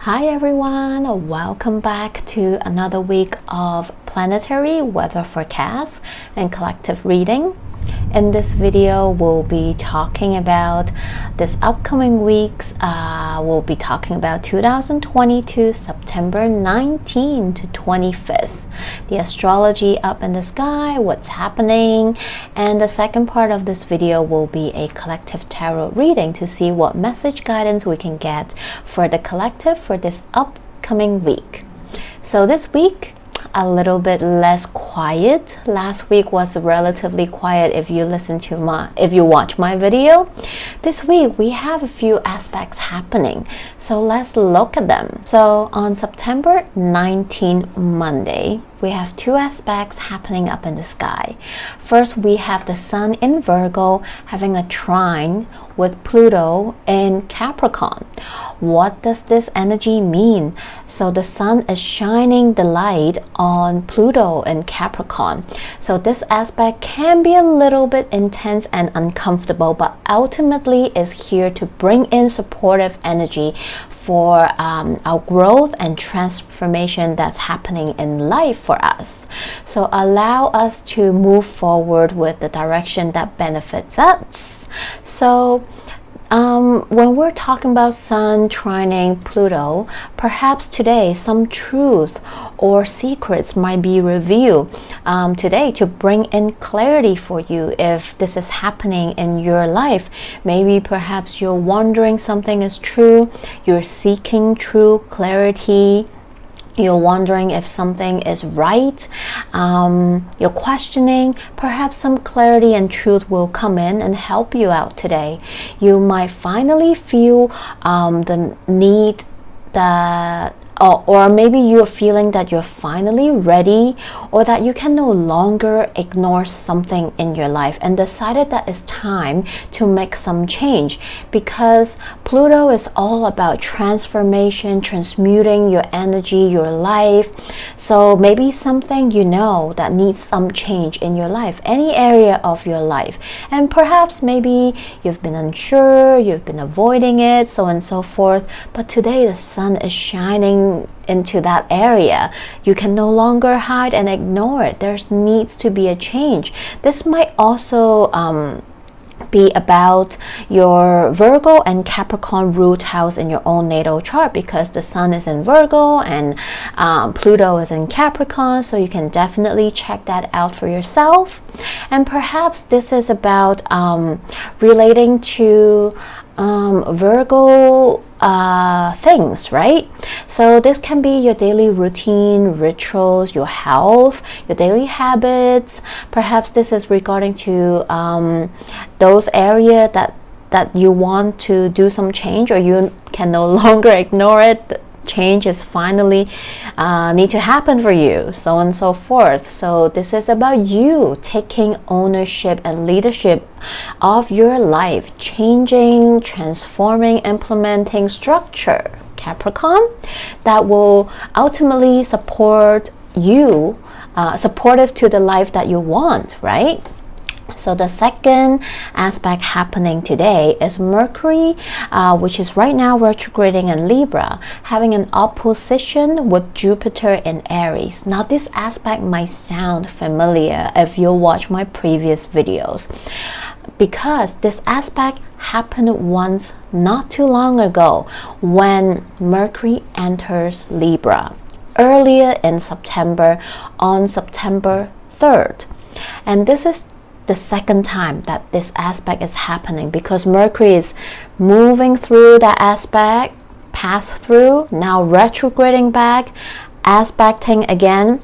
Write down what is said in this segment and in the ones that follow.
Hi everyone, welcome back to another week of planetary weather forecast and collective reading. In this video, we'll be talking about this upcoming weeks. We'll be talking about 2022 September 19 to 25th. The astrology up in the sky, what's happening, and the second part of this video will be a collective tarot reading to see what message guidance we can get for the collective for this upcoming week. So this week, a little bit less quiet. Last week was relatively quiet if you watch my video. This week we have a few aspects happening, so let's look at them. So on September 19, Monday, we have two aspects happening up in the sky. First, we have the Sun in Virgo having a trine with Pluto in Capricorn. What does this energy mean? So the Sun is shining the light on Pluto in Capricorn. So this aspect can be a little bit intense and uncomfortable, but ultimately is here to bring in supportive energy for our growth and transformation that's happening in life for us. So allow us to move forward with the direction that benefits us. So when we're talking about Sun trining Pluto, perhaps today some truth or secrets might be revealed today to bring in clarity for you if this is happening in your life. Maybe perhaps you're wondering something is true, you're seeking true clarity, you're wondering if something is right, you're questioning, perhaps some clarity and truth will come in and help you out today. You might finally feel the need that or maybe you're feeling that you're finally ready, or that you can no longer ignore something in your life and decided that it's time to make some change, because Pluto is all about transformation, transmuting your energy, your life. So maybe something that needs some change in your life, any area of your life, and perhaps maybe you've been unsure, you've been avoiding it, so on and so forth, but today the Sun is shining into that area. You can no longer hide and ignore it. There needs to be a change. This might also be about your Virgo and Capricorn root house in your own natal chart, because the Sun is in Virgo and Pluto is in Capricorn, so you can definitely check that out for yourself. And perhaps this is about relating to Virgo things, right? So this can be your daily routine, rituals, your health, your daily habits. Perhaps this is regarding to those areas that you want to do some change, or you can no longer ignore it. Change is finally need to happen for you, so on and so forth. So this is about you taking ownership and leadership of your life, changing, transforming, implementing structure, Capricorn, that will ultimately support you, supportive to the life that you want, right? So the second aspect happening today is Mercury, which is right now retrograding in Libra, having an opposition with Jupiter in Aries. Now this aspect might sound familiar if you watch my previous videos, because this aspect happened once not too long ago when Mercury enters Libra earlier in September, on September 3rd. And this is the second time that this aspect is happening, because Mercury is moving through that aspect, passed through, now retrograding back, aspecting again,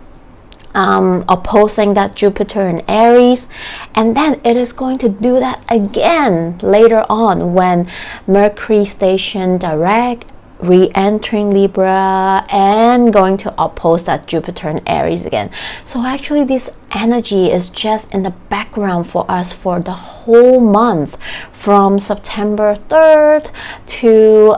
opposing that Jupiter in Aries, and then it is going to do that again later on when Mercury station direct, re-entering Libra and going to oppose that Jupiter in Aries again. So actually this energy is just in the background for us for the whole month, from September 3rd to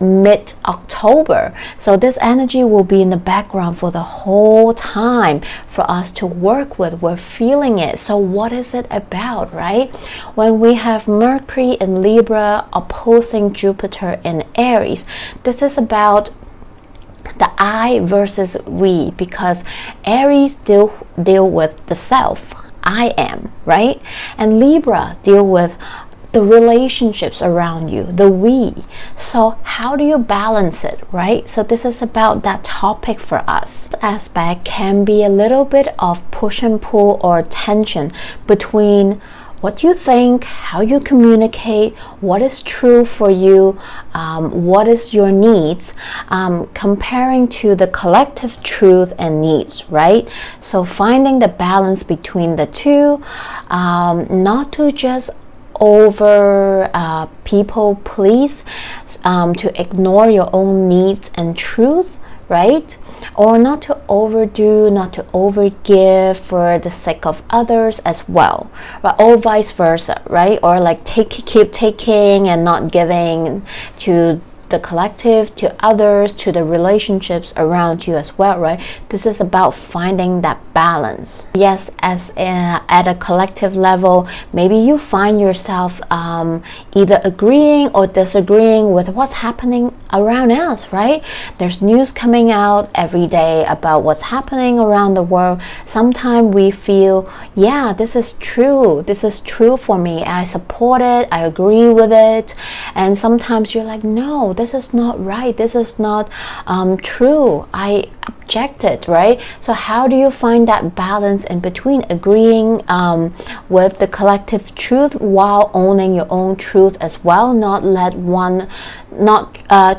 mid-October. So this energy will be in the background for the whole time for us to work with. We're feeling it. So what is it about, right? When we have Mercury in Libra opposing Jupiter in Aries, this is about the I versus we, because Aries deal with the self, I am, right? And Libra deal with the relationships around you, the we. So how do you balance it, right? So this is about that topic for us. This aspect can be a little bit of push and pull or tension between what you think, how you communicate, what is true for you, what is your needs, comparing to the collective truth and needs, right? So finding the balance between the two, not to just over people please, to ignore your own needs and truth, right? Or not to overdo, not to overgive for the sake of others as well, right? Or vice versa, right? Or like keep taking and not giving to the collective, to others, to the relationships around you as well, right? This is about finding that balance. Yes, at a collective level, maybe you find yourself either agreeing or disagreeing with what's happening around us, right? There's news coming out every day about what's happening around the world. Sometimes we feel, yeah, this is true for me, I support it, I agree with it. And sometimes you're like, no, this is not right, this is not true, I objected, right? So how do you find that balance in between agreeing with the collective truth while owning your own truth as well?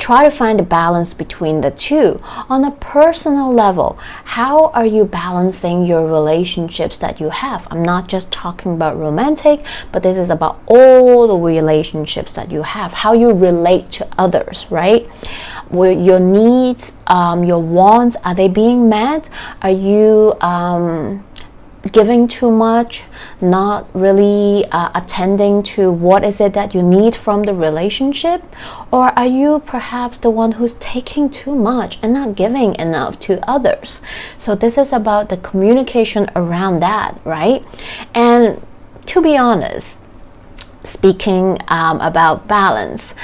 Try to find a balance between the two. On a personal level, how are you balancing your relationships that you have? I'm not just talking about romantic, but this is about all the relationships that you have, how you relate to others, right? Your needs, your wants, are they being met? Are you giving too much, not really attending to what is it that you need from the relationship? Or are you perhaps the one who's taking too much and not giving enough to others? So this is about the communication around that, right? And to be honest, speaking about balance,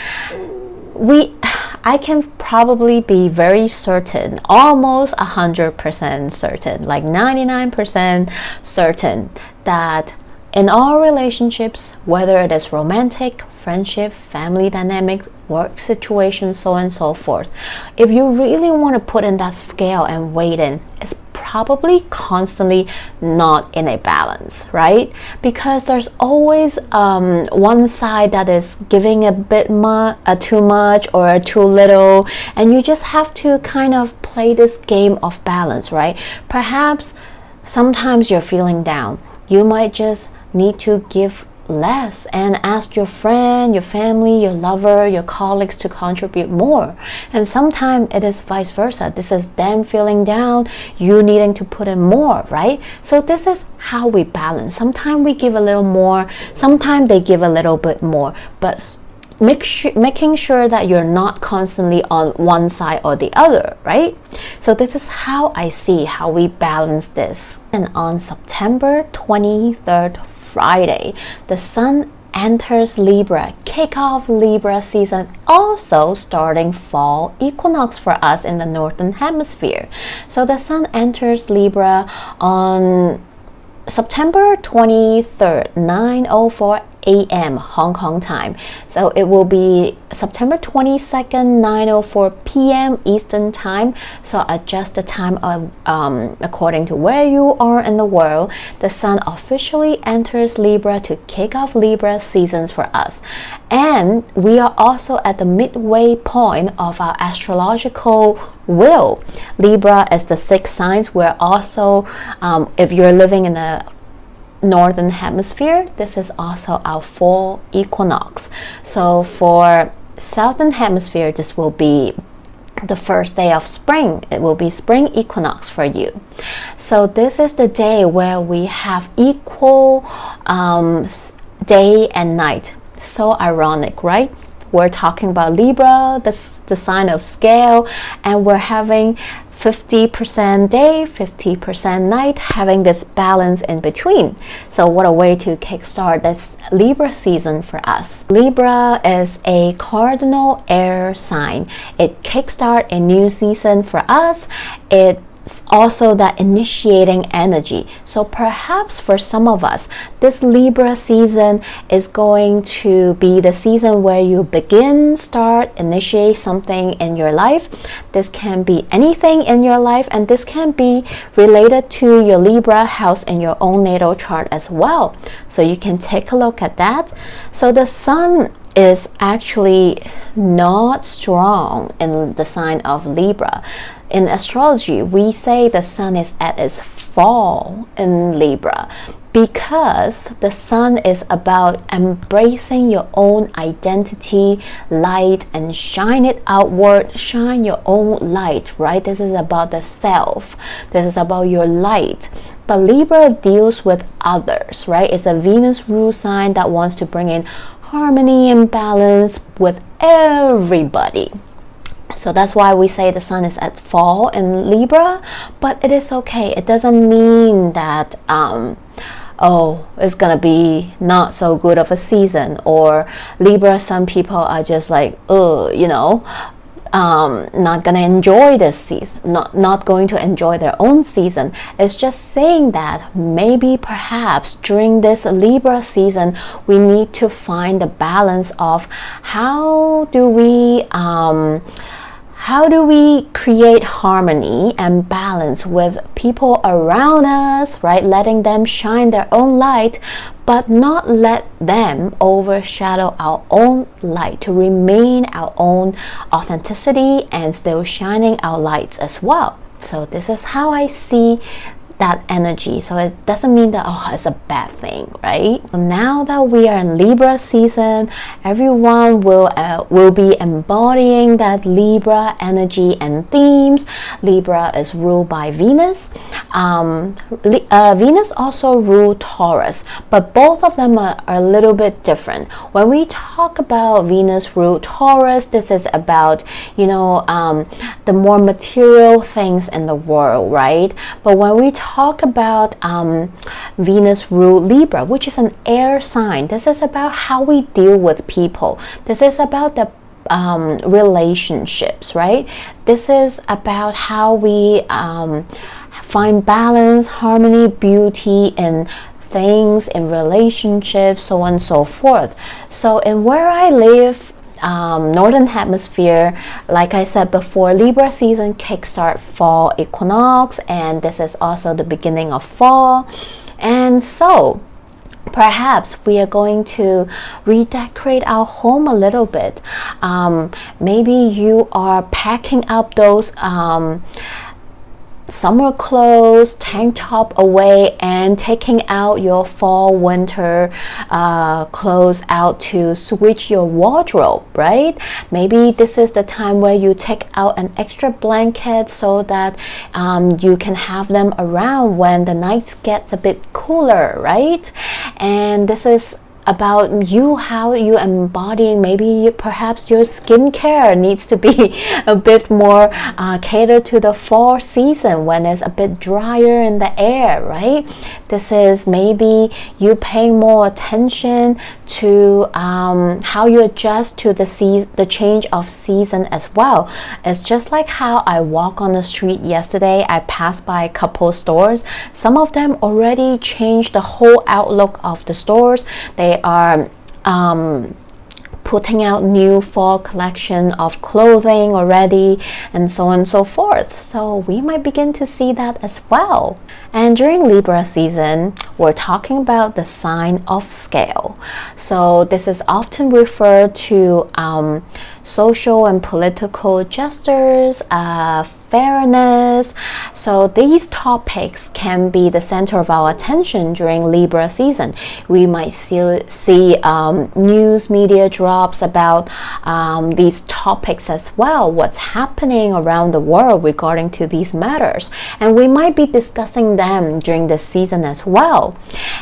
I can probably be very certain, almost 100% certain, like 99% certain, that in all relationships, whether it is romantic, friendship, family dynamics, work situations, so on and so forth, if you really want to put in that scale and weight in, it's probably constantly not in a balance, right? Because there's always one side that is giving a bit too much or too little, and you just have to kind of play this game of balance, right? Perhaps sometimes you're feeling down, you might just need to give less and ask your friend, your family, your lover, your colleagues to contribute more. And sometimes it is vice versa. This is them feeling down, you needing to put in more, right? So this is how we balance. Sometimes we give a little more, sometimes they give a little bit more, but making sure that you're not constantly on one side or the other, right? So this is how I see how we balance this. And on September 23rd, Friday, the Sun enters Libra, kick off Libra season, also starting fall equinox for us in the northern hemisphere. So the Sun enters Libra on September 23rd, 9:04 a.m. Hong Kong time. So it will be September 22nd, 9:04 p.m. Eastern time. So adjust the time according to where you are in the world. The Sun officially enters Libra to kick off Libra seasons for us. And we are also at the midway point of our astrological wheel. Libra is the sixth signs. We're also, if you're living in the northern hemisphere, this is also our fall equinox. So for southern hemisphere, this will be the first day of spring. It will be spring equinox for you. So this is the day where we have equal day and night. So ironic, right? we're talking about Libra, the sign of scale, and we're having 50% day, 50% night, having this balance in between. So what a way to kickstart this Libra season for us. Libra is a cardinal air sign. It kickstart a new season for us. It's also that initiating energy. So perhaps for some of us, this Libra season is going to be the season where you initiate something in your life. This can be anything in your life, and this can be related to your Libra house in your own natal chart as well. So you can take a look at that. So the sun is actually not strong in the sign of Libra. In astrology, we say the sun is at its fall in Libra because the sun is about embracing your own identity, light, and shine it outward. Shine your own light, right? This is about the self. This is about your light. But Libra deals with others, right? It's a Venus rule sign that wants to bring in harmony and balance with everybody. So that's why we say the sun is at fall in Libra, but it is okay. It doesn't mean that it's gonna be not so good of a season, or Libra, some people are just like, not gonna enjoy this season, not going to enjoy their own season. It's just saying that maybe perhaps during this Libra season we need to find the balance of how do we create harmony and balance with people around us, right? Letting them shine their own light, but not let them overshadow our own light, to remain our own authenticity and still shining our lights as well. So this is how I see that energy. So it doesn't mean that it's a bad thing, right? So now that we are in Libra season, everyone will be embodying that Libra energy and themes. Libra is ruled by Venus. Venus also rules Taurus, but both of them are a little bit different. When we talk about Venus rule Taurus, this is about the more material things in the world, right? But when we talk about Venus rule Libra, which is an air sign, this is about how we deal with people. This is about the relationships, right? This is about how we find balance, harmony, beauty in things, in relationships, so on and so forth. So in where I live, Northern Hemisphere, like I said before, Libra season kickstart fall equinox, and this is also the beginning of fall. And so perhaps we are going to redecorate our home a little bit. Maybe you are packing up those summer clothes, tank top away, and taking out your fall winter clothes out to switch your wardrobe, right? Maybe this is the time where you take out an extra blanket so that you can have them around when the nights gets a bit cooler, right? And this is about you, how you embodying, perhaps your skincare needs to be a bit more catered to the fall season when it's a bit drier in the air, right? This is maybe you paying more attention to how you adjust to the change of season as well. It's just like how I walk on the street yesterday. I passed by a couple stores. Some of them already changed the whole outlook of the stores. They are putting out new fall collection of clothing already, and so on and so forth. So we might begin to see that as well. And during Libra season, we're talking about the sign of scale. So this is often referred to social and political gestures, fairness. So these topics can be the center of our attention during Libra season. We might see news media drops about these topics as well, what's happening around the world regarding to these matters, and we might be discussing them during this season as well.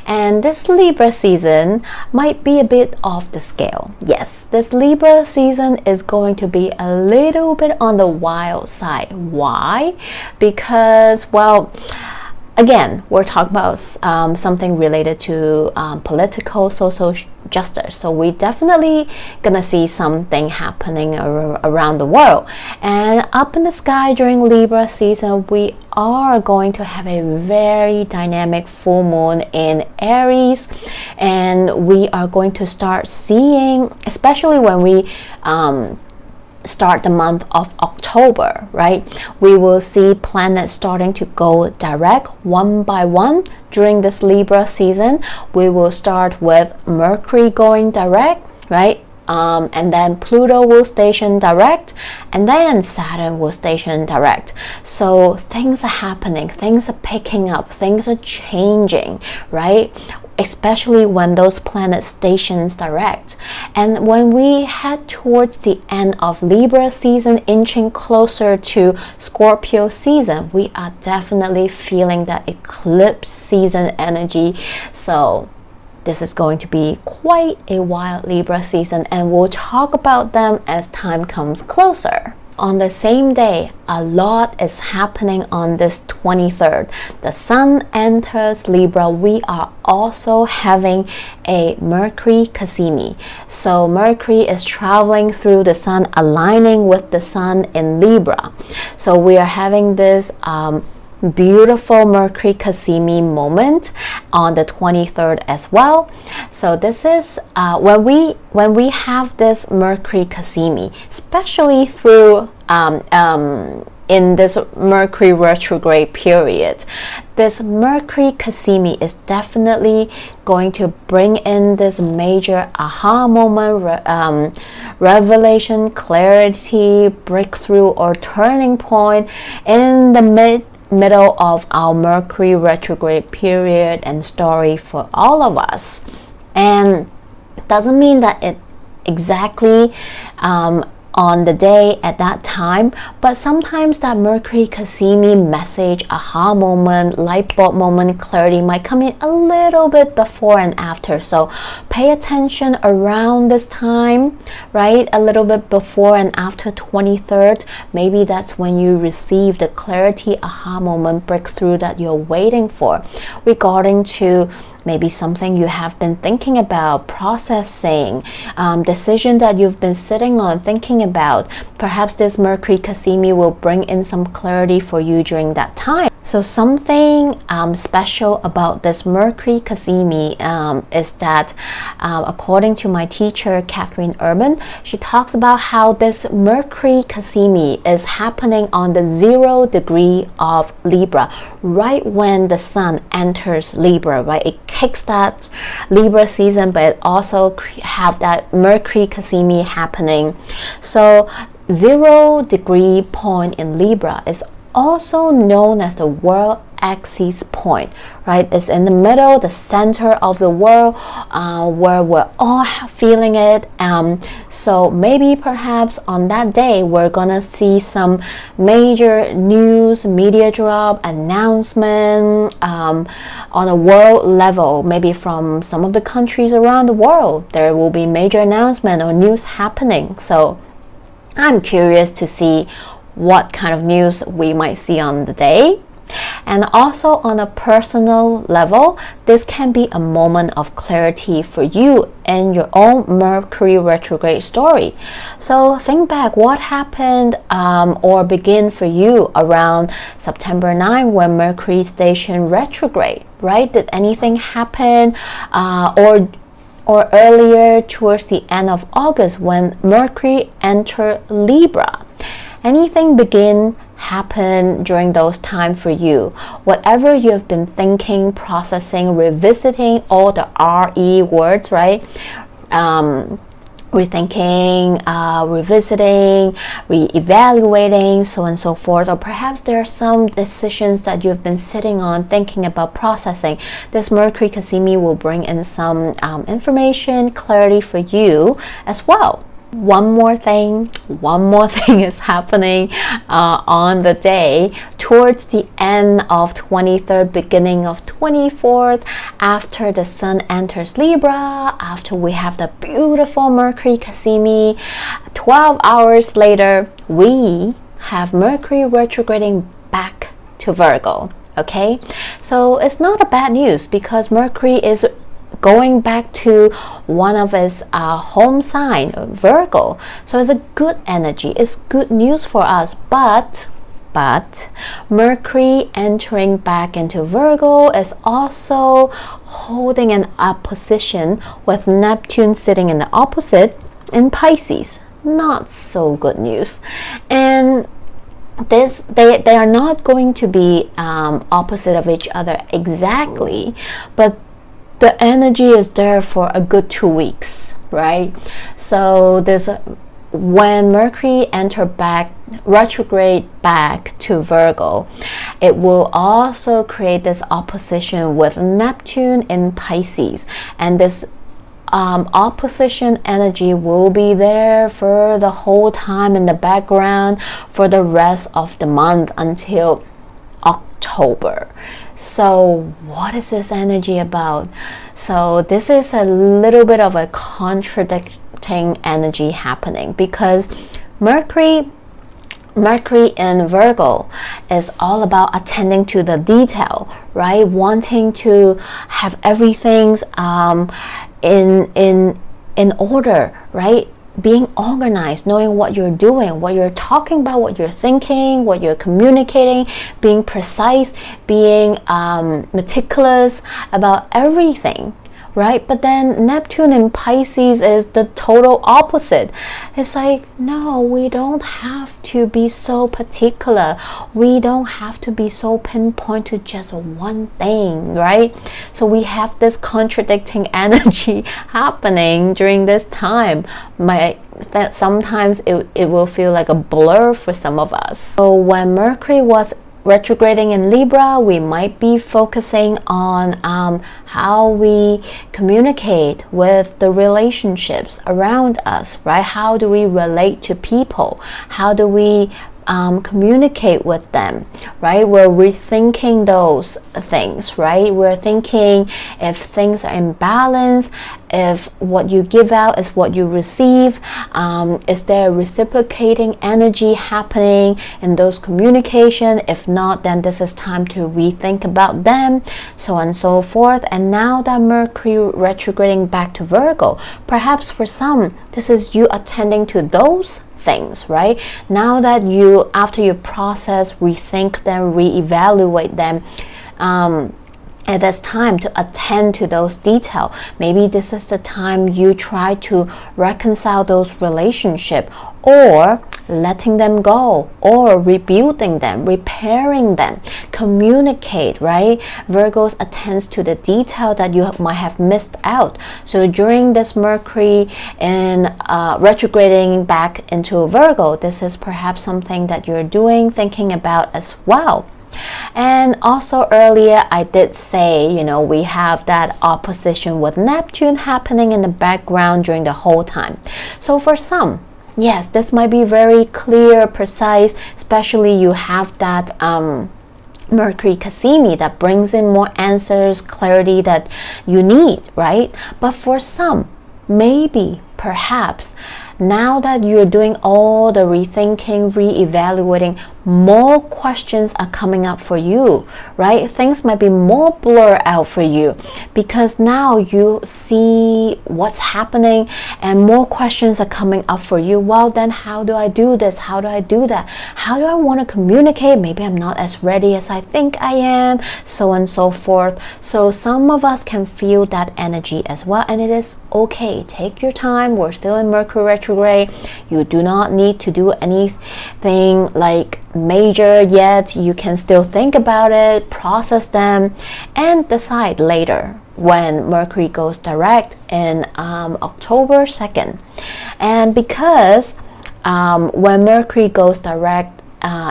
And this Libra season might be a bit off the scale. Yes, this Libra season is going to be a little bit on the wild side. Why? Because, well, again, we're talking about something related to political, social justice. So we definitely gonna see something happening around the world. And up in the sky during Libra season, we are going to have a very dynamic full moon in Aries, and we are going to start seeing, especially when we start the month of October, right? We will see planets starting to go direct one by one during this Libra season. We will start with Mercury going direct, right? And then Pluto will station direct, and then Saturn will station direct. So things are happening, things are picking up, things are changing, right? Especially when those planets stations direct. And when we head towards the end of Libra season, inching closer to Scorpio season, we are definitely feeling that eclipse season energy. So this is going to be quite a wild Libra season, and we'll talk about them as time comes closer. On the same day, a lot is happening on this 23rd. The Sun enters Libra. We are also having a Mercury Cassimi. So Mercury is traveling through the Sun, aligning with the Sun in Libra. So we are having this beautiful Mercury Cassimi moment on the 23rd as well. So this is when we have this Mercury Cassimi, especially through in this Mercury retrograde period, this Mercury Cassimi is definitely going to bring in this major aha moment, revelation, clarity, breakthrough, or turning point in the middle of our Mercury retrograde period and story for all of us. And it doesn't mean that it exactly on the day at that time, but sometimes that Mercury Cassimi message, aha moment, light bulb moment, clarity might come in a little bit before and after. So pay attention around this time, right? A little bit before and after 23rd. Maybe that's when you receive the clarity, aha moment, breakthrough that you're waiting for regarding to maybe something you have been thinking about, processing, decision that you've been sitting on, thinking about. Perhaps this Mercury Cassimi will bring in some clarity for you during that time. So something special about this Mercury Cassimi is that according to my teacher, Catherine Urban, she talks about how this Mercury Cassimi is happening on the 0 degree of Libra, right when the Sun enters Libra, right? It kicks that Libra season, but it also have that Mercury Cassimi happening. So 0 degree point in Libra is also known as the world axis point, right? It's in the middle, the center of the world, where we're all feeling it. So maybe perhaps on that day we're gonna see some major news, media drop, announcement on a world level, maybe from some of the countries around the world. There will be major announcement or news happening. So I'm curious to see what kind of news we might see on the day. And also on a personal level, this can be a moment of clarity for you in your own Mercury retrograde story. So think back what happened or begin for you around September 9 when Mercury station retrograde, right? Did anything happen or earlier towards the end of August when Mercury entered Libra? Anything happen during those time for you? Whatever you have been thinking, processing, revisiting all the RE words, right? rethinking, revisiting, re-evaluating, so on and so forth. Or perhaps there are some decisions that you've been sitting on, thinking about, processing. This Mercury Kasimi will bring in some information, clarity for you as well. One more thing is happening on the day towards the end of 23rd, beginning of 24th, after the sun enters Libra, after we have the beautiful Mercury Kasimi. 12 hours later, we have Mercury retrograding back to Virgo. Okay, so it's not a bad news, because Mercury is going back to one of its home sign, Virgo. So it's a good energy, it's good news for us. But Mercury entering back into Virgo is also holding an opposition with Neptune sitting in the opposite in Pisces. Not so good news. And this they are not going to be opposite of each other exactly, but the energy is there for a good 2 weeks, right? So there's when Mercury retrograde back to Virgo, it will also create this opposition with Neptune in Pisces, and this opposition energy will be there for the whole time in the background for the rest of the month until October. So what is this energy about? So this is a little bit of a contradicting energy happening, because Mercury in Virgo is all about attending to the detail, right? Wanting to have everything in order, right? Being organized, knowing what you're doing, what you're talking about, what you're thinking, what you're communicating, being precise, being meticulous about everything, right? But then Neptune in Pisces is the total opposite. It's like, no, we don't have to be so particular. We don't have to be so pinpoint to just one thing, right? So we have this contradicting energy happening during this time. Sometimes it will feel like a blur for some of us. So when Mercury was retrograding in Libra, we might be focusing on how we communicate with the relationships around us, right? How do we relate to people? How do we communicate with them, right? We're rethinking those things, right? We're thinking if things are in balance, if what you give out is what you receive, is there reciprocating energy happening in those communication? If not, then this is time to rethink about them, so on and so forth. And now that Mercury retrograding back to Virgo, perhaps for some, this is you attending to those things, right? Now that you, after you process, rethink them, reevaluate them, and it's time to attend to those details. Maybe this is the time you try to reconcile those relationships, or letting them go, or rebuilding them, repairing them, communicate, right? Virgos attends to the detail that you might have missed out. So during this Mercury in retrograding back into Virgo, this is perhaps something that you're doing, thinking about as well. And also earlier I did say, we have that opposition with Neptune happening in the background during the whole time. So for some, yes, this might be very clear, precise, especially you have that Mercury Kasimi that brings in more answers, clarity that you need, right? But for some, maybe, perhaps, now that you're doing all the rethinking, re-evaluating, more questions are coming up for you, right? Things might be more blurred out for you because now you see what's happening and more questions are coming up for you. Well, then how do I do this? How do I do that? How do I want to communicate? Maybe I'm not as ready as I think I am, so on and so forth. So some of us can feel that energy as well, and it is okay. Take your time. We're still in Mercury retrograde. You do not need to do anything like major yet. You can still think about it, process them, and decide later, when Mercury goes direct in October 2nd. And because when Mercury goes direct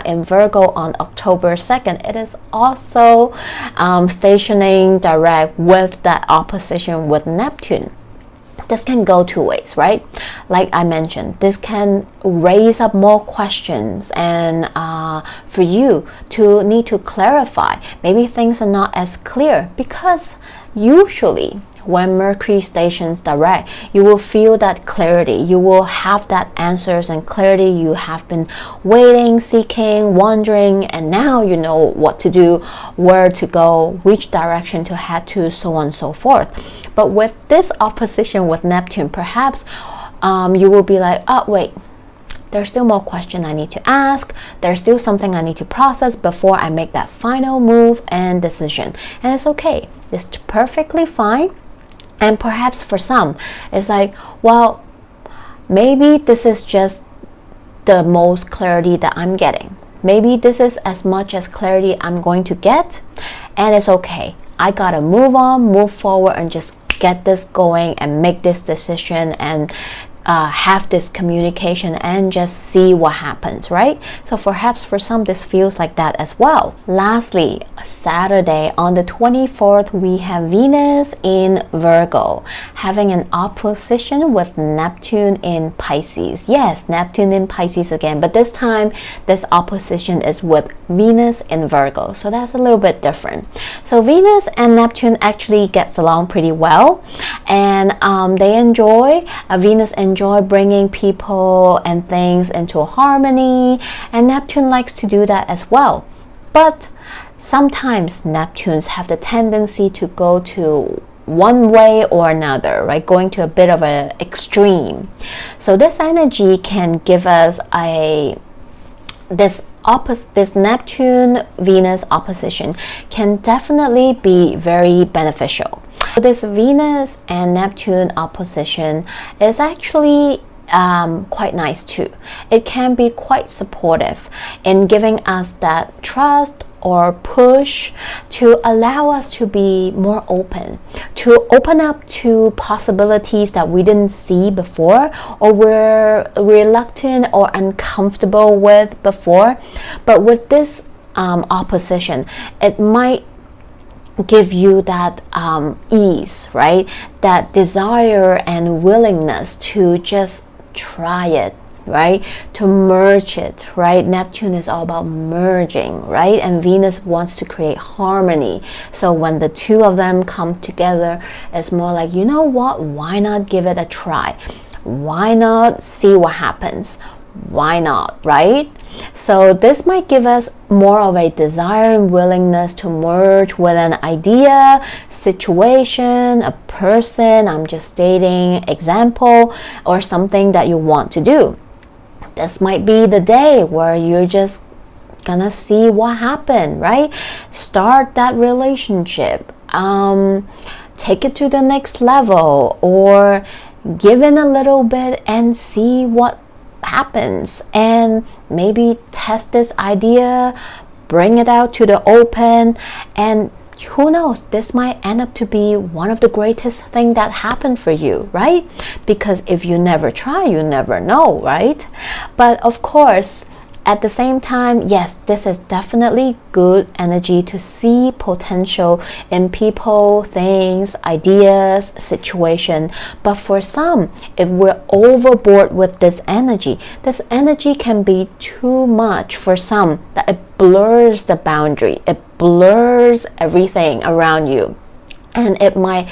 in Virgo on October 2nd, it is also stationing direct with that opposition with Neptune. This can go two ways, right? Like I mentioned, this can raise up more questions and for you to need to clarify. Maybe things are not as clear, because usually when Mercury stations direct, you will feel that clarity. You will have that answers and clarity you have been waiting, seeking, wondering, and now you know what to do, where to go, which direction to head to, so on and so forth. But with this opposition with Neptune, perhaps you will be like, oh wait, there's still more question I need to ask. There's still something I need to process before I make that final move and decision. And it's okay. It's perfectly fine. And perhaps for some, it's like, well, maybe this is just the most clarity that I'm getting. Maybe this is as much as clarity I'm going to get, and it's okay. I gotta move on, move forward, and just get this going and make this decision and have this communication and just see what happens, right? So perhaps for some this feels like that as well. Lastly, Saturday on the 24th, we have Venus in Virgo having an opposition with Neptune in Pisces. Yes, Neptune in Pisces again, but this time this opposition is with Venus in Virgo, so that's a little bit different. So Venus and Neptune actually gets along pretty well, and they enjoy Venus enjoy bringing people and things into harmony, and Neptune likes to do that as well. But sometimes Neptunes have the tendency to go to one way or another, right? Going to a bit of an extreme. So this energy can give us this Neptune Venus opposition can definitely be very beneficial. This Venus and Neptune opposition is actually quite nice too. It can be quite supportive in giving us that trust or push to allow us to be more open, to open up to possibilities that we didn't see before, or we're reluctant or uncomfortable with before. But with this opposition, it might give you that ease, right? That desire and willingness to just try it, right? To merge it, right? Neptune is all about merging, right? And Venus wants to create harmony. So when the two of them come together, it's more like, you know what? Why not give it a try? Why not see what happens? Why not, right? So this might give us more of a desire and willingness to merge with an idea, situation, a person, I'm just stating example, or something that you want to do. This might be the day where you're just gonna see what happened, right? Start that relationship, take it to the next level, or give in a little bit and see what happens, and maybe test this idea, bring it out to the open, and who knows, this might end up to be one of the greatest thing that happened for you, right? Because if you never try, you never know, right? But of course, at the same time, yes, this is definitely good energy to see potential in people, things, ideas, situation. But for some, if we're overboard with this energy can be too much for some, that it blurs the boundary, it blurs everything around you, and it might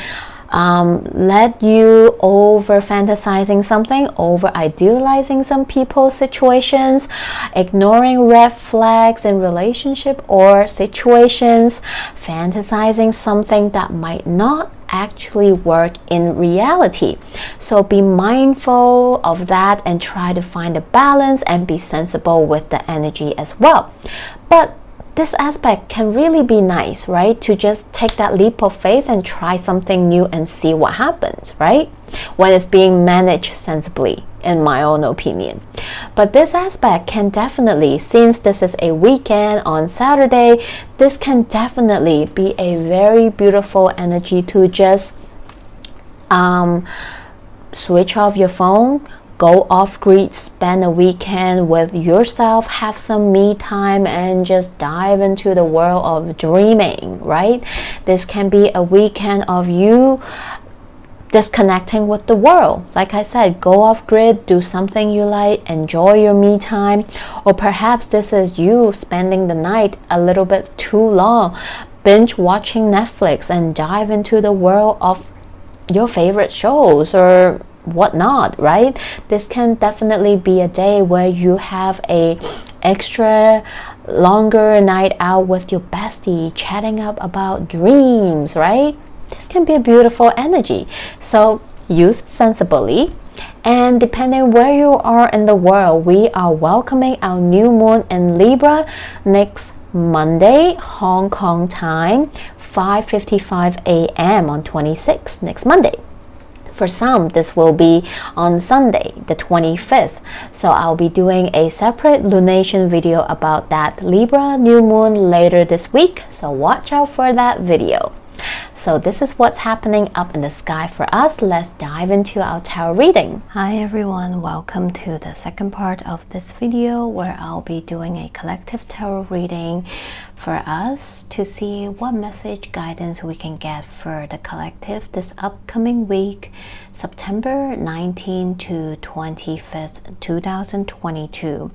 let you over fantasizing something, over idealizing some people's situations, ignoring red flags in relationship or situations, fantasizing something that might not actually work in reality. So be mindful of that and try to find a balance and be sensible with the energy as well. But this aspect can really be nice, right? To just take that leap of faith and try something new and see what happens, right? When it's being managed sensibly. in my own opinion. But this aspect can definitely, since this is a weekend on Saturday, this can definitely be a very beautiful energy to just switch off your phone, go off grid, spend a weekend with yourself, have some me time, and just dive into the world of dreaming, right? This can be a weekend of you disconnecting with the world. Like I said, go off grid, do something you like, enjoy your me time. Or perhaps this is you spending the night a little bit too long, binge watching Netflix and dive into the world of your favorite shows or whatnot, right? This can definitely be a day where you have a extra longer night out with your bestie, chatting up about dreams, right? This can be a beautiful energy, so use sensibly. And depending where you are in the world, we are welcoming our new moon in Libra next Monday, Hong Kong time, 5:55 a.m. on 26th, next Monday. For some, this will be on Sunday, the 25th. So I'll be doing a separate lunation video about that Libra new moon later this week. So watch out for that video. So this is what's happening up in the sky for us. Let's dive into our tarot reading. Hi everyone, welcome to the second part of this video where I'll be doing a collective tarot reading for us to see what message guidance we can get for the collective this upcoming week, September 19 to 25th, 2022.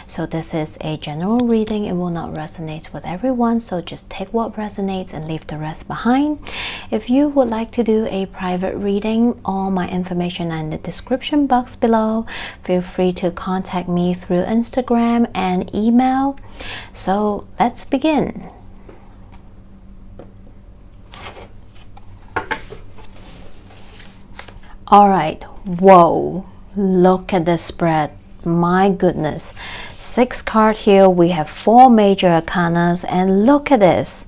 So this is a general reading. It will not resonate with everyone, so just take what resonates and leave the rest behind. If you would like to do a private reading, all my information in the description box below. Feel free to contact me through Instagram and email. So let's begin. All right, whoa, look at this spread. My goodness, 6 cards here. We have 4 major arcanas, and look at this.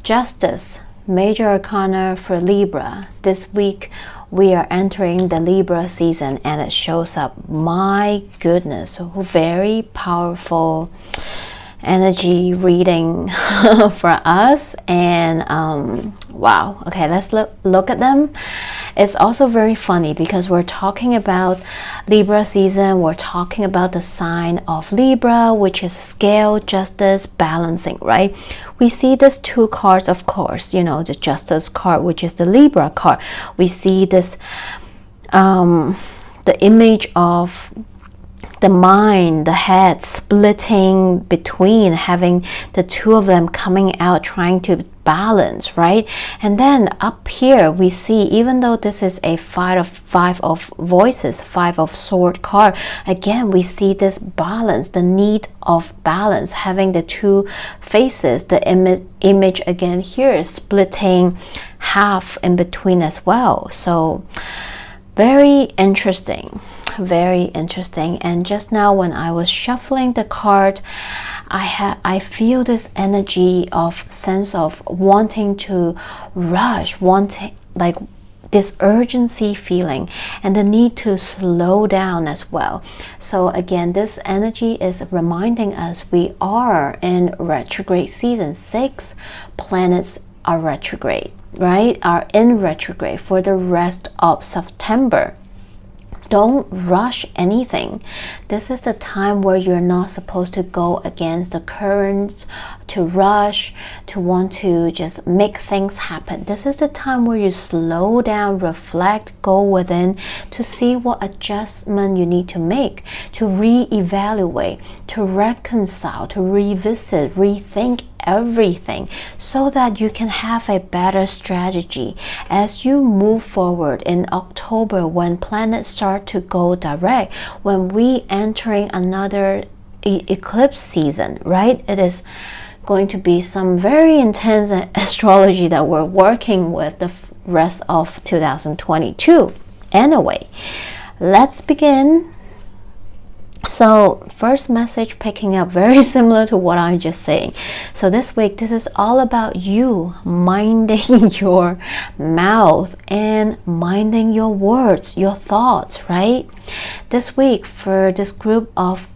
Justice, major arcana for Libra. This week we are entering the Libra season and it shows up. My goodness, very powerful energy reading for us. And wow, okay, let's look at them. It's also very funny because we're talking about Libra season. We're talking about the sign of Libra, which is scale, justice, balancing, right? We see these 2 cards, of course, you know, the justice card, which is the Libra card. We see this the image of the mind, the head splitting between, having the 2 of them coming out, trying to balance, right? And then up here we see, even though this is a 5 of voices, 5 of sword card, again we see this balance, the need of balance, having the 2 faces, the image again here splitting half in between as well. So very interesting, very interesting. And just now when I was shuffling the card, I feel this energy of sense of wanting to rush, wanting, like this urgency feeling, and the need to slow down as well. So again, this energy is reminding us we are in retrograde season. 6 planets are retrograde, right? Are in retrograde for the rest of September. Don't rush anything. This is the time where you're not supposed to go against the currents, to rush, to want to just make things happen. This is the time where you slow down, reflect, go within to see what adjustment you need to make, to reevaluate, to reconcile, to revisit, rethink everything, so that you can have a better strategy as you move forward in October, when planets start to go direct, when we entering another eclipse season, right? It is going to be some very intense astrology that we're working with the rest of 2022. Anyway, let's begin. So first message picking up very similar to what I'm just saying. So this week, this is all about you minding your mouth and minding your words, your thoughts, right? This week, for this group of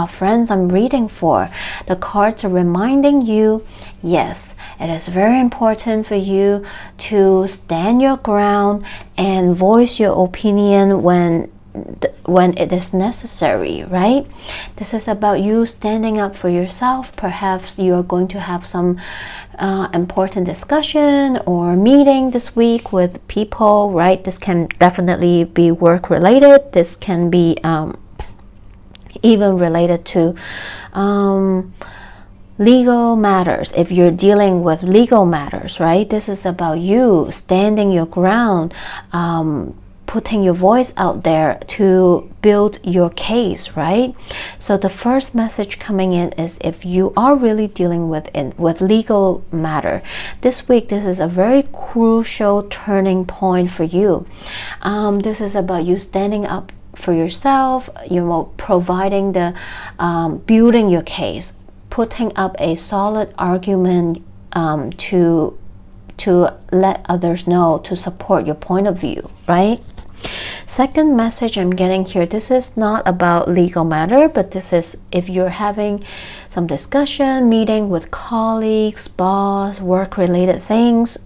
friends I'm reading for, the cards are reminding you, yes, it is very important for you to stand your ground and voice your opinion when it is necessary, right? This is about you standing up for yourself. Perhaps you're going to have some important discussion or meeting this week with people, right? This can definitely be work related. This can be even related to legal matters. If you're dealing with legal matters, right? This is about you standing your ground, putting your voice out there to build your case, right? So the first message coming in is, if you are really dealing with legal matter this week, this is a very crucial turning point for you. This is about you standing up for yourself, providing the building your case, putting up a solid argument to let others know, to support your point of view, right? Second message I'm getting here, this is not about legal matter, but this is if you're having some discussion, meeting with colleagues, boss, work related things,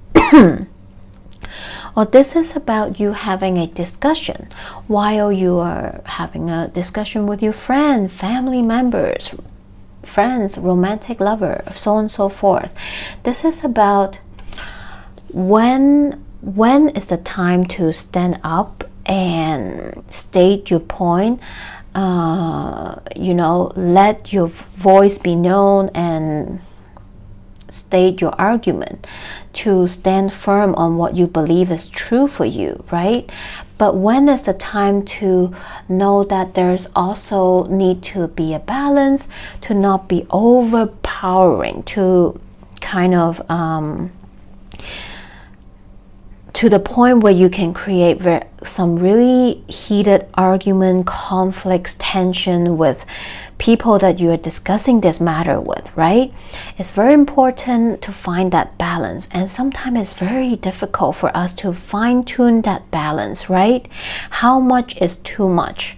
or this is about you having a discussion while you are having a discussion with your friend, family members, friends, romantic lover, so on and so forth. This is about when is the time to stand up and state your point, let your voice be known and state your argument, to stand firm on what you believe is true for you, right? But when is the time to know that there's also need to be a balance, to not be overpowering, to kind of to the point where you can create some really heated argument, conflicts, tension with people that you are discussing this matter with, right? It's very important to find that balance, and sometimes it's very difficult for us to fine-tune that balance, right? How much is too much?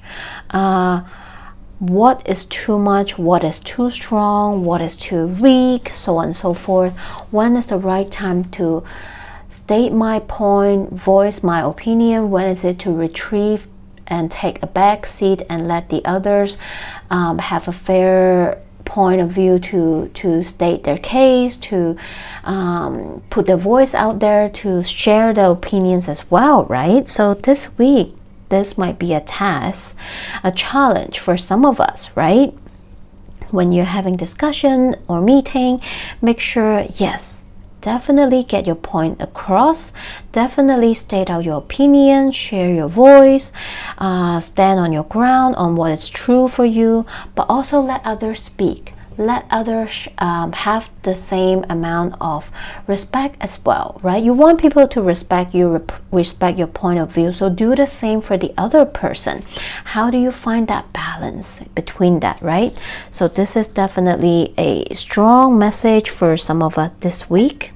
What is too much? What is too strong? What is too weak? So on and so forth. When is the right time to state my point, voice my opinion? When is it to retrieve and take a back seat and let the others have a fair point of view to state their case, to put their voice out there, to share their opinions as well, right? So this week, this might be a task, a challenge for some of us, right? When you're having discussion or meeting, make sure, yes, definitely get your point across, definitely state out your opinion, share your voice, stand on your ground on what is true for you, but also let others speak. Let others have the same amount of respect as well, right? You want people to respect you, respect your point of view, so do the same for the other person. How do you find that balance between that, right? So this is definitely a strong message for some of us this week.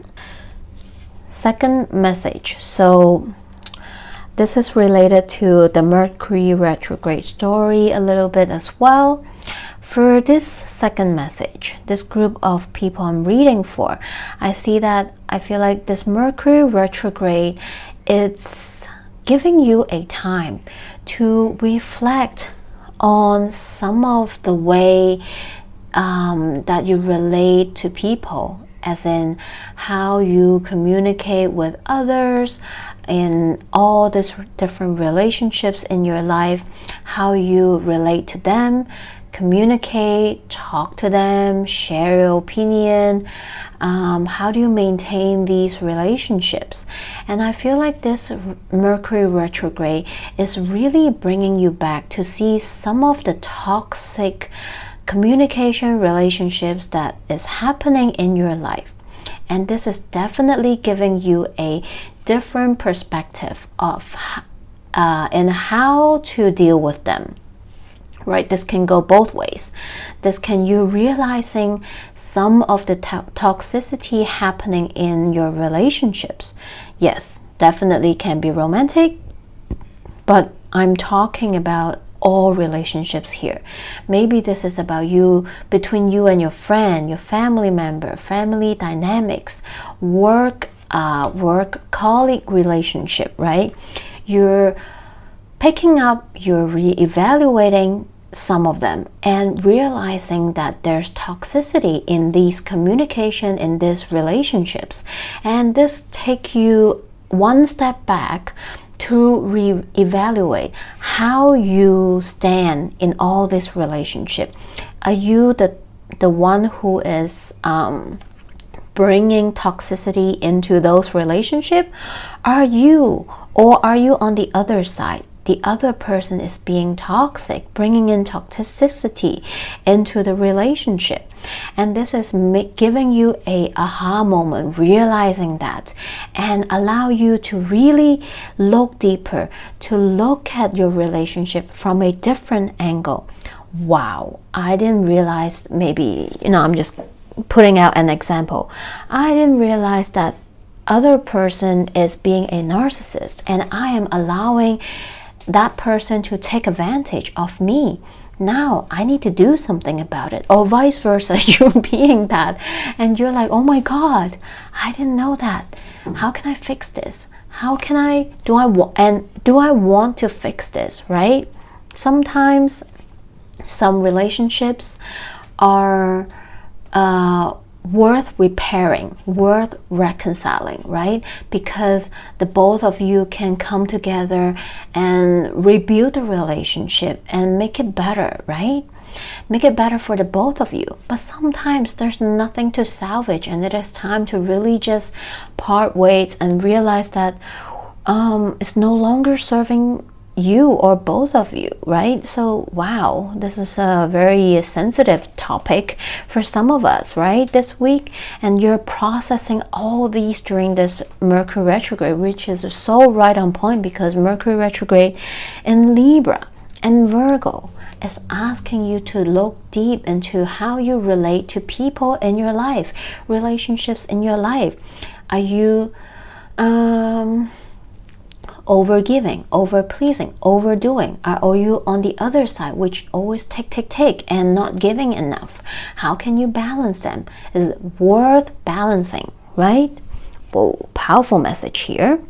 Second message, so this is related to the Mercury retrograde story a little bit as well. For this second message, this group of people I'm reading for, I see that I feel like this Mercury retrograde, it's giving you a time to reflect on some of the way that you relate to people, as in how you communicate with others in all these different relationships in your life, how you relate to them, communicate, talk to them, share your opinion. How do you maintain these relationships? And I feel like this Mercury retrograde is really bringing you back to see some of the toxic communication relationships that is happening in your life. And this is definitely giving you a different perspective of and how to deal with them, right? This can go both ways. This can you realizing some of the toxicity happening in your relationships. Yes, definitely can be romantic, but I'm talking about all relationships here. Maybe this is about you, between you and your friend, your family member, family dynamics, work colleague relationship, right? You're picking up, you're re-evaluating some of them and realizing that there's toxicity in these communication, in these relationships, and this take you one step back to re-evaluate how you stand in all this relationship. Are you the one who is bringing toxicity into those relationships? Are you, or are you on the other side? The other person is being toxic, bringing in toxicity into the relationship. And this is giving you a aha moment, realizing that, and allow you to really look deeper, to look at your relationship from a different angle. Wow, I didn't realize, maybe, I'm just putting out an example. I didn't realize that other person is being a narcissist, and I am allowing that person to take advantage of me. Now I need to do something about it, or vice versa. You're being that and you're like, oh my god, I didn't know that. How can I fix this? How can I do I want to fix this, right? Sometimes some relationships are worth repairing, worth reconciling, right? Because the both of you can come together and rebuild the relationship and make it better, right? Make it better for the both of you. But sometimes there's nothing to salvage, and it is time to really just part ways and realize that it's no longer serving you or both of you, right? So wow, this is a very sensitive topic for some of us, right, this week. And you're processing all these during this Mercury retrograde, which is so right on point, because Mercury retrograde in Libra and Virgo is asking you to look deep into how you relate to people in your life, relationships in your life. Are you over-giving, over-pleasing, overdoing? Are you on the other side, which always take and not giving enough? How can you balance them? Is it worth balancing, right? Whoa, powerful message here.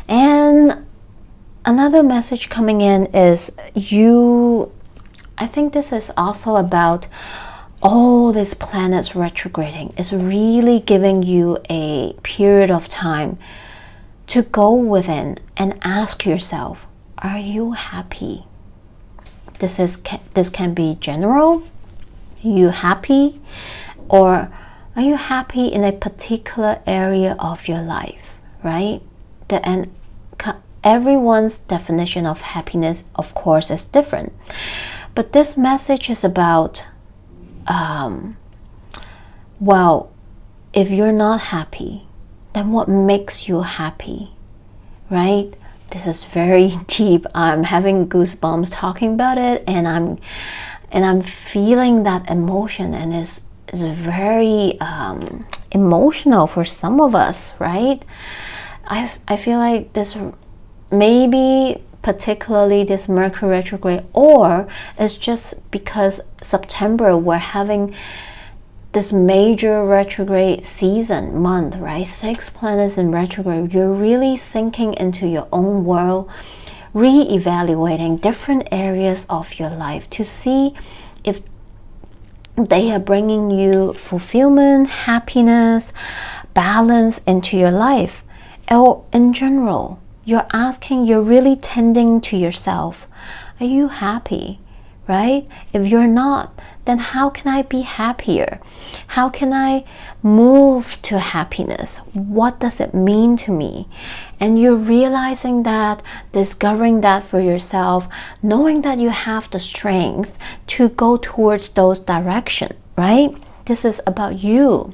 And another message coming in is I think this is also about all these planets retrograding. Is really giving you a period of time to go within and ask yourself, are you happy? This can be general. Are you happy? Or are you happy in a particular area of your life, right? And everyone's definition of happiness, of course, is different. But this message is about, well, if you're not happy, then what makes you happy, right? This is very deep. I'm having goosebumps talking about it, and I'm feeling that emotion, and it's very emotional for some of us, right? I feel like this, maybe particularly this Mercury retrograde, or it's just because September we're having this major retrograde season month, right? 6 planets in retrograde. You're really sinking into your own world, re-evaluating different areas of your life to see if they are bringing you fulfillment, happiness, balance into your life. Or in general, you're really tending to yourself. Are you happy? Right? If you're not, then how can I be happier? How can I move to happiness? What does it mean to me? And you're realizing that, discovering that for yourself, knowing that you have the strength to go towards those directions, right? This is about you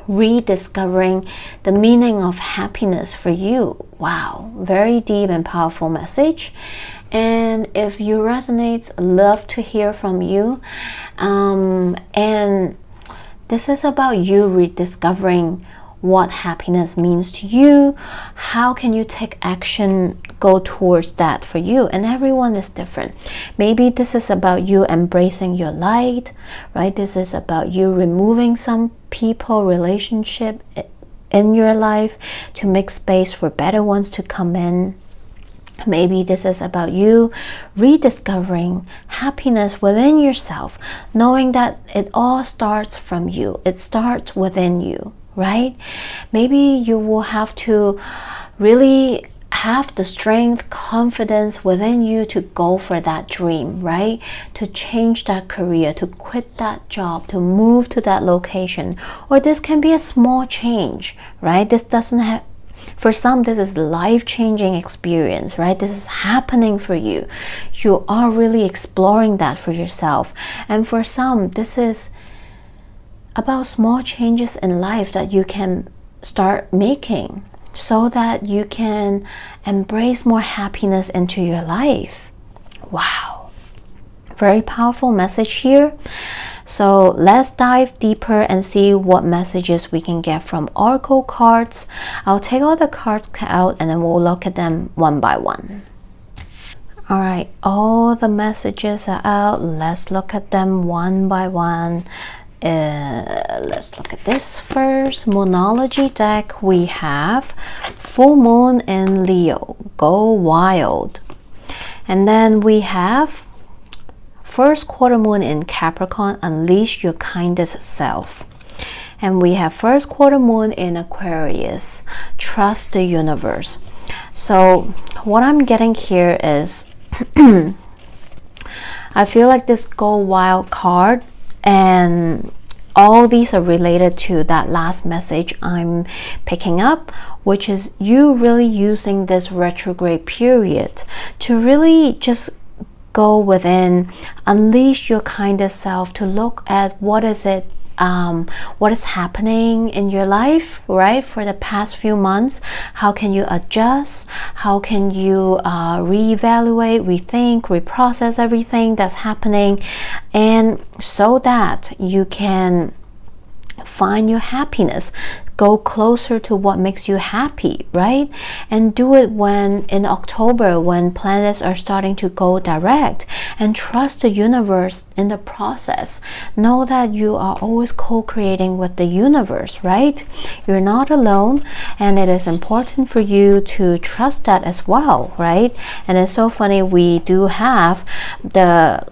rediscovering the meaning of happiness for you. Wow, very deep and powerful message. And if you resonate, love to hear from you. And this is about you rediscovering what happiness means to you. How can you take action, go towards that for you? And everyone is different. Maybe this is about you embracing your light, right? This is about you removing some people, relationship in your life to make space for better ones to come in. Maybe this is about you rediscovering happiness within yourself, knowing that it all starts from you. It starts within you, right? Maybe you will have to really have the strength, confidence within you to go for that dream, right? To change that career, to quit that job, to move to that location. Or this can be a small change, right? This doesn't have, for some, this is life-changing experience, right? This is happening for you. You are really exploring that for yourself. And for some, this is about small changes in life that you can start making so that you can embrace more happiness into your life. Wow. Very powerful message here. So let's dive deeper and see what messages we can get from oracle cards. I'll take all the cards out and then we'll look at them one by one. All right, all the messages are out. Let's look at them one by one. Let's look at this first. Moonology deck, we have full moon in Leo, go wild. And then we have first quarter moon in Capricorn, unleash your kindest self. And we have first quarter moon in Aquarius, trust the universe. So what I'm getting here is I feel like this go wild card, and all these are related to that last message I'm picking up, which is you really using this retrograde period to really just go within, unleash your kindest self, to look at what is happening in your life, right? For the past few months, how can you adjust? How can you reevaluate, rethink, reprocess everything that's happening, and so that you can find your happiness, go closer to what makes you happy, right? And do it when in October, when planets are starting to go direct, and trust the universe in the process. Know that you are always co-creating with the universe, right? You're not alone, and it is important for you to trust that as well, right? And it's so funny, we do have the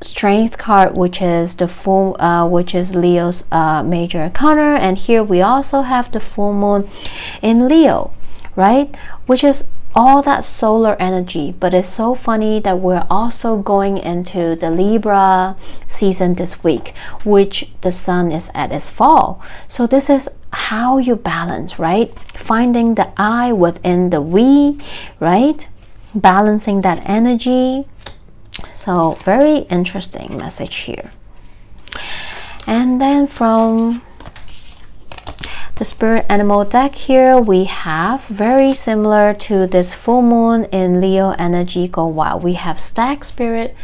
Strength card, which is the full which is Leo's major arcana, and here we also have the full moon in Leo, right, which is all that solar energy. But it's so funny that we're also going into the Libra season this week, which the sun is at its fall. So this is how you balance, right? Finding the I within the we, right? Balancing that energy. So very interesting message here. And then from the spirit animal deck here, we have very similar to this full moon in Leo energy go wild. We have stag spirit,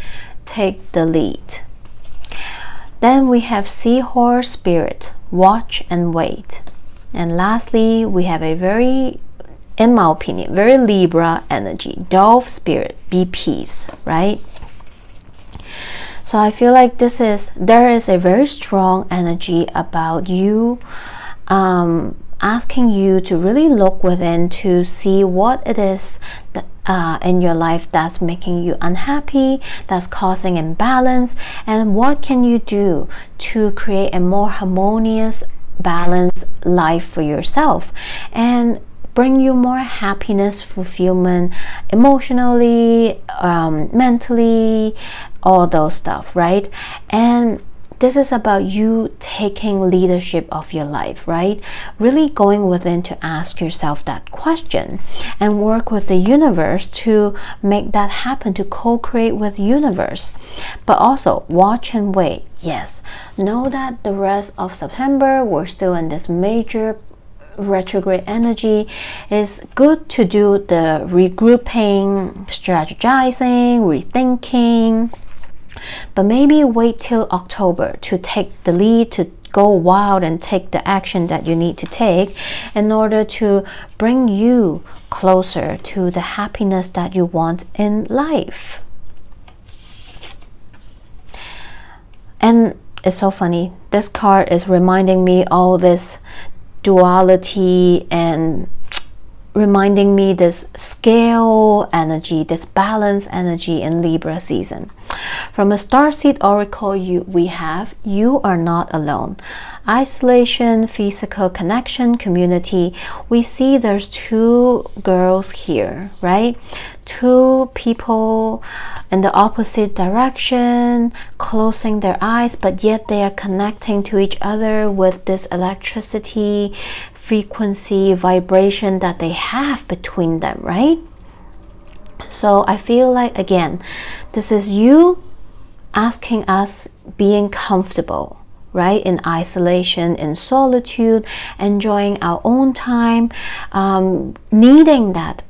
take the lead. Then we have seahorse spirit, watch and wait. And lastly, we have a very, in my opinion, very Libra energy, dove spirit, be peace, right? So I feel like there is a very strong energy about you, asking you to really look within to see what it is that, in your life that's making you unhappy, that's causing imbalance, and what can you do to create a more harmonious, balanced life for yourself and bring you more happiness, fulfillment, emotionally, mentally, all those stuff, right? And this is about you taking leadership of your life, right? Really going within to ask yourself that question and work with the universe to make that happen, to co-create with the universe. But also watch and wait. Yes, know that the rest of September we're still in this major retrograde energy, is good to do the regrouping, strategizing, rethinking. But maybe wait till October to take the lead, to go wild and take the action that you need to take in order to bring you closer to the happiness that you want in life. And it's so funny, this card is reminding me all this duality and reminding me this scale energy, this balance energy in Libra season. From a starseed oracle, we have, you are not alone. Isolation, physical connection, community. We see there's two girls here, right? Two people in the opposite direction, closing their eyes, but yet they are connecting to each other with this electricity, frequency, vibration that they have between them, right? So I feel like, again, this is you asking us being comfortable, right? In isolation, in solitude, enjoying our own time, needing that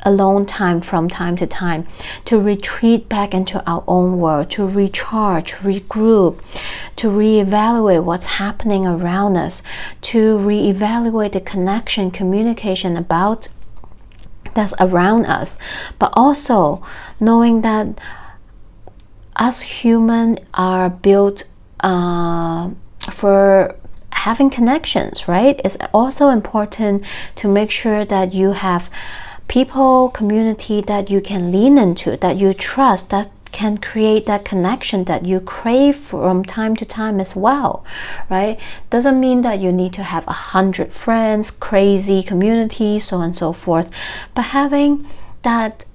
alone time from time to time to retreat back into our own world, to recharge, regroup, to reevaluate what's happening around us, to reevaluate the connection, communication about that's around us, but also knowing that us humans are built for having connections, right? It's also important to make sure that you have people, community that you can lean into, that you trust, that can create that connection that you crave from time to time as well, right? Doesn't mean that you need to have 100 friends, crazy community, so on and so forth, but having that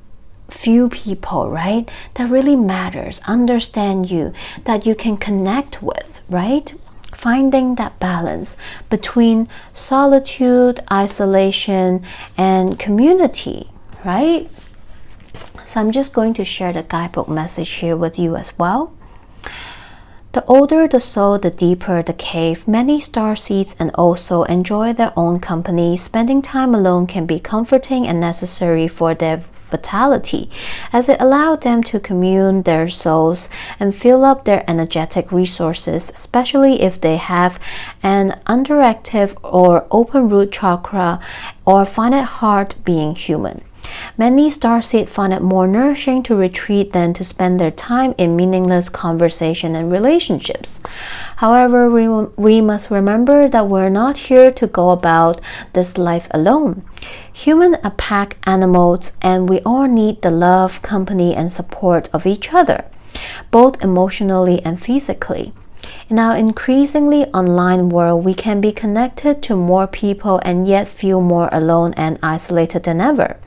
few people, right, that really matters, understand you, that you can connect with, right? Finding that balance between solitude, isolation, and community, right? So I'm just going to share the guidebook message here with you as well. The older the soul, the deeper the cave. Many starseeds and also enjoy their own company. Spending time alone can be comforting and necessary for their vitality, as it allowed them to commune their souls and fill up their energetic resources, especially if they have an underactive or open root chakra or find it hard being human. Many starseeds find it more nourishing to retreat than to spend their time in meaningless conversation and relationships. However, we must remember that we're not here to go about this life alone. Humans are pack animals, and we all need the love, company, and support of each other, both emotionally and physically. In our increasingly online world, we can be connected to more people and yet feel more alone and isolated than ever.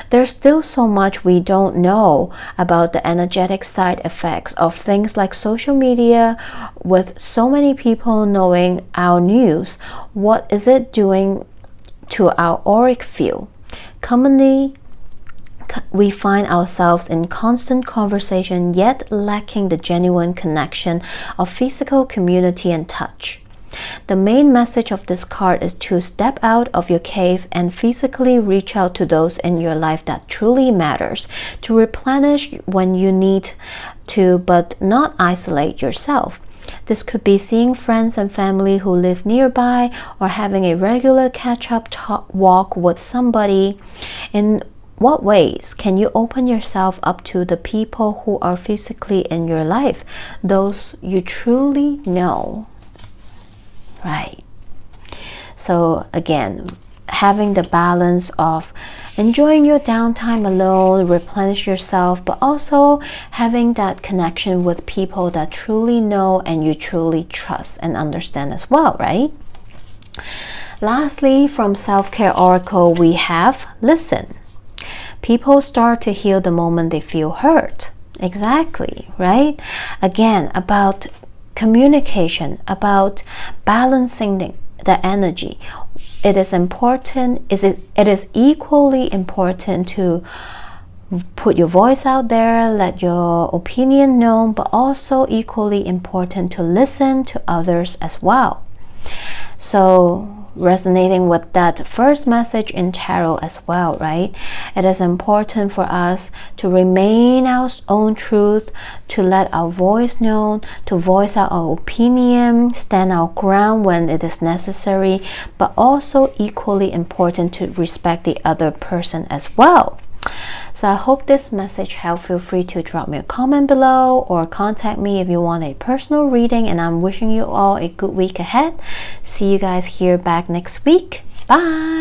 There's still so much we don't know about the energetic side effects of things like social media. With so many people knowing our news, what is it doing to our auric field? Commonly, we find ourselves in constant conversation, yet lacking the genuine connection of physical community and touch. The main message of this card is to step out of your cave and physically reach out to those in your life that truly matters, to replenish when you need to, but not isolate yourself. This could be seeing friends and family who live nearby, or having a regular catch-up walk with somebody. In what ways can you open yourself up to the people who are physically in your life, those you truly know? Right. So again, having the balance of enjoying your downtime alone, replenish yourself, but also having that connection with people that truly know and you truly trust and understand as well, right? Lastly, from Self-Care Oracle, we have listen. People start to heal the moment they feel hurt. Exactly, right? Again, about communication, about balancing the energy. It is important, it is equally important to put your voice out there, let your opinion known, but also equally important to listen to others as well. So resonating with that first message in tarot as well, right? It is important for us to remain our own truth, to let our voice known, to voice out our opinion, stand our ground when it is necessary, but also equally important to respect the other person as well. So I hope this message helped. Feel free to drop me a comment below or contact me if you want a personal reading, and I'm wishing you all a good week ahead. See you guys here back next week. Bye.